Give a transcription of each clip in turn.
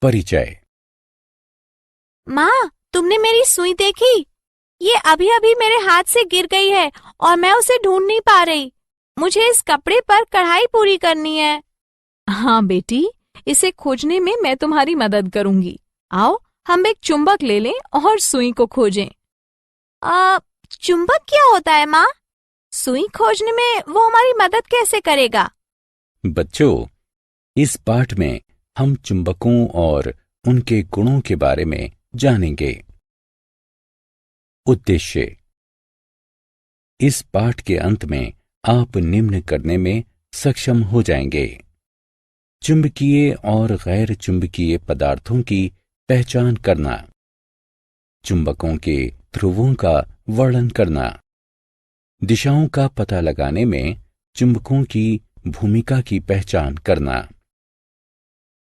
परिचय। माँ, तुमने मेरी सुई देखी? ये अभी अभी मेरे हाथ से गिर गई है और मैं उसे ढूंढ नहीं पा रही। मुझे इस कपड़े पर कढ़ाई पूरी करनी है। हाँ बेटी, इसे खोजने में मैं तुम्हारी मदद करूंगी। आओ, हम एक चुंबक ले लें और सुई को खोजें। चुंबक क्या होता है माँ? सुई खोजने में वो हमारी मदद कैसे करेगा? बच्चों, इस पाठ में हम चुंबकों और उनके गुणों के बारे में जानेंगे। उद्देश्य। इस पाठ के अंत में आप निम्न करने में सक्षम हो जाएंगे: चुंबकीय और गैर चुंबकीय पदार्थों की पहचान करना, चुंबकों के ध्रुवों का वर्णन करना, दिशाओं का पता लगाने में चुंबकों की भूमिका की पहचान करना,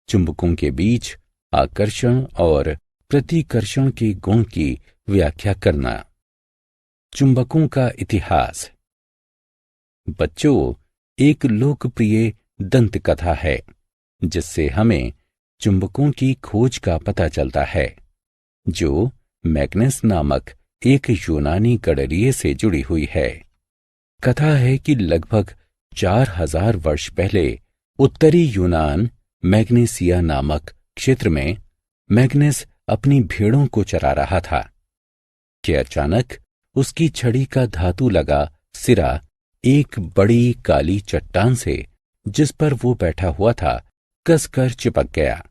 चुंबकों के बीच आकर्षण और प्रतिकर्षण के गुण की व्याख्या करना, चुंबकों का इतिहास। बच्चों, एक लोकप्रिय दंत कथा है जिससे हमें चुंबकों की खोज का पता चलता है, जो मैग्नस नामक एक यूनानी गडरिये से जुड़ी हुई है। कथा है कि लगभग 4000 वर्ष पहले उत्तरी यूनान मैग्नेसिया नामक क्षेत्र में मैग्नस अपनी भेड़ों को चरा रहा था कि अचानक उसकी छड़ी का धातु लगा सिरा एक बड़ी काली चट्टान से, जिस पर वो बैठा हुआ था, कसकर चिपक गया।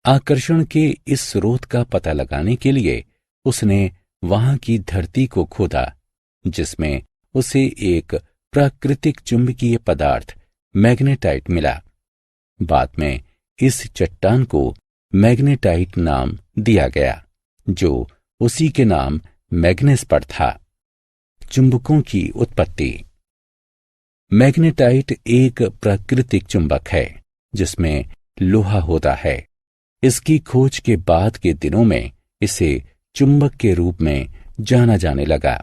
आकर्षण के इस स्रोत का पता लगाने के लिए उसने वहां की धरती को खोदा, जिसमें उसे एक प्राकृतिक चुंबकीय पदार्थ मैग्नेटाइट मिला। बाद में इस चट्टान को मैग्नेटाइट नाम दिया गया, जो उसी के नाम मैग्नेस पर था। चुंबकों की उत्पत्ति। मैग्नेटाइट एक प्राकृतिक चुंबक है जिसमें लोहा होता है। इसकी खोज के बाद के दिनों में इसे चुंबक के रूप में जाना जाने लगा।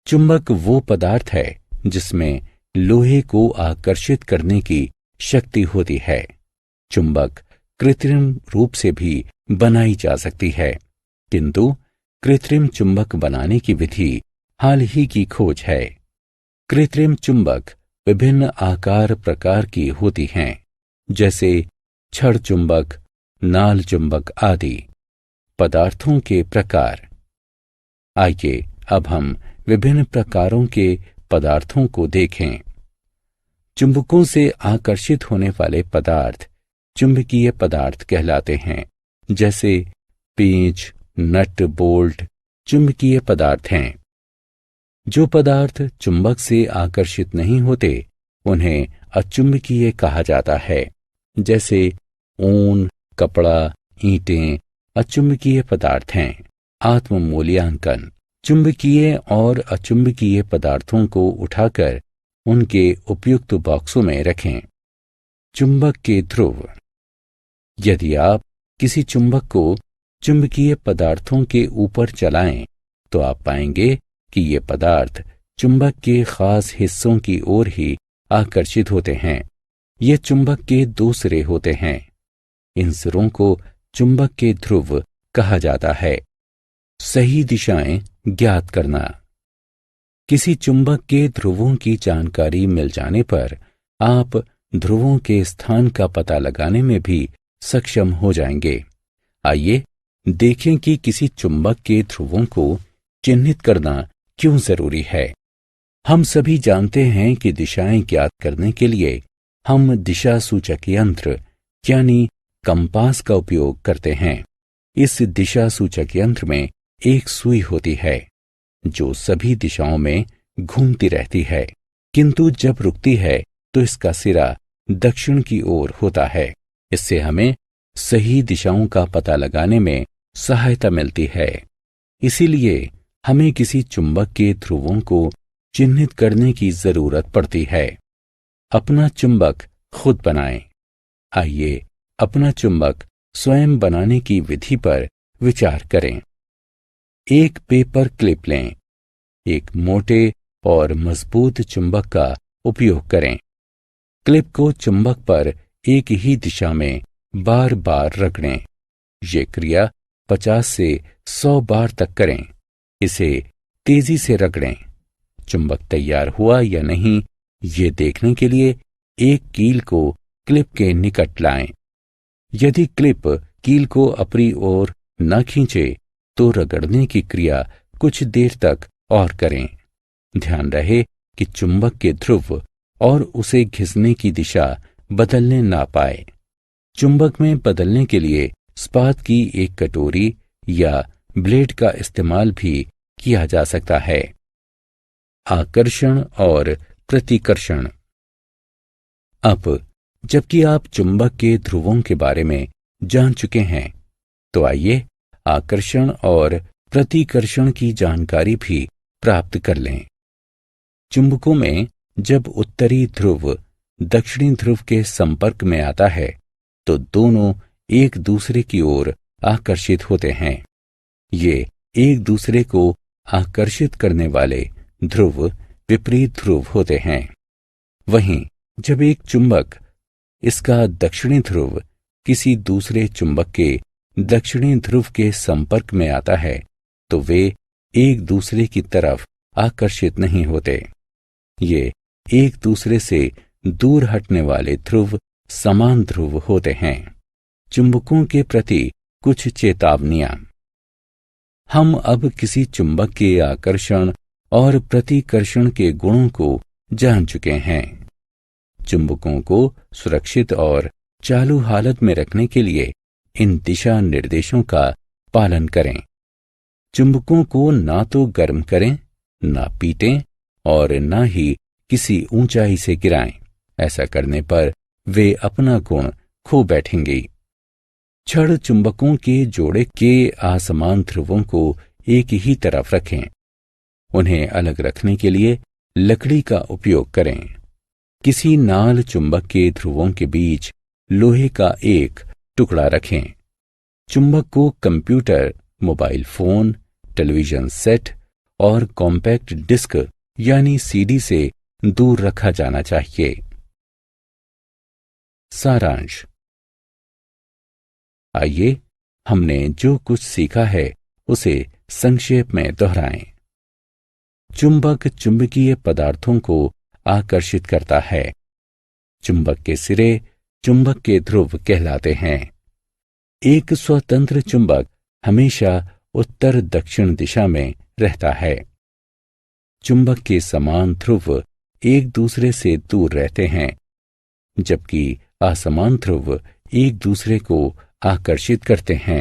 चुंबक वो पदार्थ है जिसमें लोहे को आकर्षित करने की शक्ति होती है। चुंबक कृत्रिम रूप से भी बनाई जा सकती है, किंतु कृत्रिम चुंबक बनाने की विधि हाल ही की खोज है। कृत्रिम चुंबक विभिन्न आकार प्रकार की होती हैं, जैसे छड़ चुंबक, नाल चुंबक आदि। पदार्थों के प्रकार। आइए अब हम विभिन्न प्रकारों के पदार्थों को देखें। चुंबकों से आकर्षित होने वाले पदार्थ चुंबकीय पदार्थ कहलाते हैं, जैसे पेंच, नट, बोल्ट चुंबकीय पदार्थ हैं। जो पदार्थ चुंबक से आकर्षित नहीं होते उन्हें अचुंबकीय कहा जाता है, जैसे ऊन, कपड़ा, ईंटें अचुंबकीय पदार्थ हैं। आत्म मूल्यांकन। चुंबकीय और अचुंबकीय पदार्थों को उठाकर उनके उपयुक्त बॉक्सों में रखें। चुंबक के ध्रुव। यदि आप किसी चुंबक को चुंबकीय पदार्थों के ऊपर चलाएं तो आप पाएंगे कि ये पदार्थ चुंबक के खास हिस्सों की ओर ही आकर्षित होते हैं। ये चुंबक के दो सिरे होते हैं। इन सिरों को चुंबक के ध्रुव कहा जाता है। सही दिशाएं ज्ञात करना। किसी चुंबक के ध्रुवों की जानकारी मिल जाने पर आप ध्रुवों के स्थान का पता लगाने में भी सक्षम हो जाएंगे। आइए देखें कि किसी चुंबक के ध्रुवों को चिन्हित करना क्यों जरूरी है। हम सभी जानते हैं कि दिशाएं ज्ञात करने के लिए हम दिशा सूचक यंत्र यानी कंपास का उपयोग करते हैं। इस दिशा सूचक यंत्र में एक सुई होती है जो सभी दिशाओं में घूमती रहती है, किंतु जब रुकती है तो इसका सिरा दक्षिण की ओर होता है। इससे हमें सही दिशाओं का पता लगाने में सहायता मिलती है। इसीलिए हमें किसी चुंबक के ध्रुवों को चिन्हित करने की जरूरत पड़ती है। अपना चुंबक खुद बनाएं। आइए अपना चुंबक स्वयं बनाने की विधि पर विचार करें। एक पेपर क्लिप लें। एक मोटे और मजबूत चुंबक का उपयोग करें। क्लिप को चुंबक पर एक ही दिशा में बार बार रगड़ें। ये क्रिया 50 से 100 बार तक करें। इसे तेजी से रगड़ें। चुंबक तैयार हुआ या नहीं, ये देखने के लिए एक कील को क्लिप के निकट लाएं। यदि क्लिप कील को अपनी ओर न खींचे तो रगड़ने की क्रिया कुछ देर तक और करें। ध्यान रहे कि चुंबक के ध्रुव और उसे घिसने की दिशा बदलने ना पाए। चुंबक में बदलने के लिए इस्पात की एक कटोरी या ब्लेड का इस्तेमाल भी किया जा सकता है। आकर्षण और प्रतिकर्षण। अब जबकि आप चुंबक के ध्रुवों के बारे में जान चुके हैं, तो आइए आकर्षण और प्रतिकर्षण की जानकारी भी प्राप्त कर लें। चुंबकों में जब उत्तरी ध्रुव दक्षिणी ध्रुव के संपर्क में आता है तो दोनों एक दूसरे की ओर आकर्षित होते हैं। ये एक दूसरे को आकर्षित करने वाले ध्रुव विपरीत ध्रुव होते हैं। वहीं जब एक चुंबक, इसका दक्षिणी ध्रुव, किसी दूसरे चुंबक के दक्षिणी ध्रुव के संपर्क में आता है तो वे एक दूसरे की तरफ आकर्षित नहीं होते। ये एक दूसरे से दूर हटने वाले ध्रुव समान ध्रुव होते हैं। चुंबकों के प्रति कुछ चेतावनियां। हम अब किसी चुंबक के आकर्षण और प्रतिकर्षण के गुणों को जान चुके हैं। चुंबकों को सुरक्षित और चालू हालत में रखने के लिए इन दिशा निर्देशों का पालन करें। चुंबकों को ना तो गर्म करें, ना पीटें और ना ही किसी ऊंचाई से गिराएं। ऐसा करने पर वे अपना गुण खो बैठेंगे। छड़ चुंबकों के जोड़े के असमान ध्रुवों को एक ही तरफ रखें। उन्हें अलग रखने के लिए लकड़ी का उपयोग करें। किसी नाल चुंबक के ध्रुवों के बीच लोहे का एक टुकड़ा रखें। चुंबक को computer, mobile phone, television set और कॉम्पैक्ट डिस्क यानी सीडी से दूर रखा जाना चाहिए। सारांश। आइए हमने जो कुछ सीखा है उसे संक्षेप में दोहराएं। चुंबक चुंबकीय पदार्थों को आकर्षित करता है। चुंबक के सिरे चुंबक के ध्रुव कहलाते हैं। एक स्वतंत्र चुंबक हमेशा उत्तर दक्षिण दिशा में रहता है। चुंबक के समान ध्रुव एक दूसरे से दूर रहते हैं, जबकि असमान ध्रुव एक दूसरे को आकर्षित करते हैं।